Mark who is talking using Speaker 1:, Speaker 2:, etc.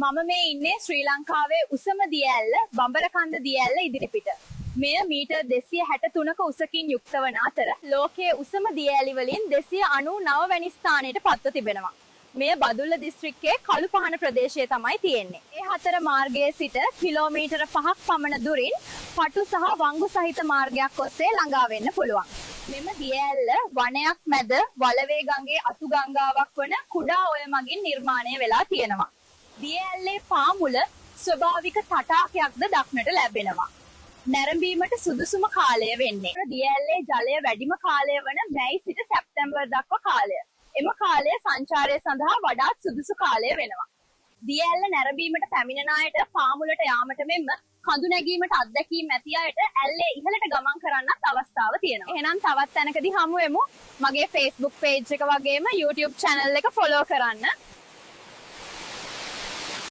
Speaker 1: මම මේ ඉන්නේ ශ්‍රී ලංකාවේ උසම දිය ඇල්ල බඹරකන්ද දිය ඇල්ල ඉදිරිපිට. මෙය මීටර් 263ක උසකින් යුක්ත වන අතර ලෝකයේ උසම දිය ඇලි වලින් 299 වැනි ස්ථානයට පත්ව තිබෙනවා. මෙය බදුල්ල දිස්ත්‍රික්කයේ කළුපහන ප්‍රදේශයේ තමයි තියෙන්නේ. මේ හතර මාර්ගයේ සිට කිලෝමීටර 5ක් පමණ දුරින් පටු සහ වංගු සහිත මාර්ගයක් ඔස්සේ ළඟා වෙන්න පුළුවන්. මෙම දිය ඇල්ල වනයක් මැද වලවේ ගඟේ අතු ගංගාවක් වන කුඩා ඔය මගින් නිර්මාණය වෙලා තියෙනවා. දිය ඇල්ලේ පාමුල ස්වභාවික තටාකයක්ද දක්නට ලැබෙනවා. නැරඹීමට සුදුසුම කාලය වෙන්නේ දිය ඇල්ලේ ජලය වැඩිම කාලය වන මැයි සිට සැප්තැම්බර් දක්වා කාලය. එම කාලය සංචාරය සඳහා වඩාත් සුදුසු කාලය වෙනවා. දිය ඇල්ල නැරඹීමට පැමිණෙන අයට පාමුලට යාමට මෙන්ම කඳු නැගීමට අත්දැකීම් ඇති අයට ඇල්ලේ ඉහළට ගමන් කරන්නත් අවස්ථාව තියෙනවා. එහෙනම් තවත් තැනකදී හමු වෙමු. මගේ Facebook page එක වගේම YouTube channel එක follow කරන්න.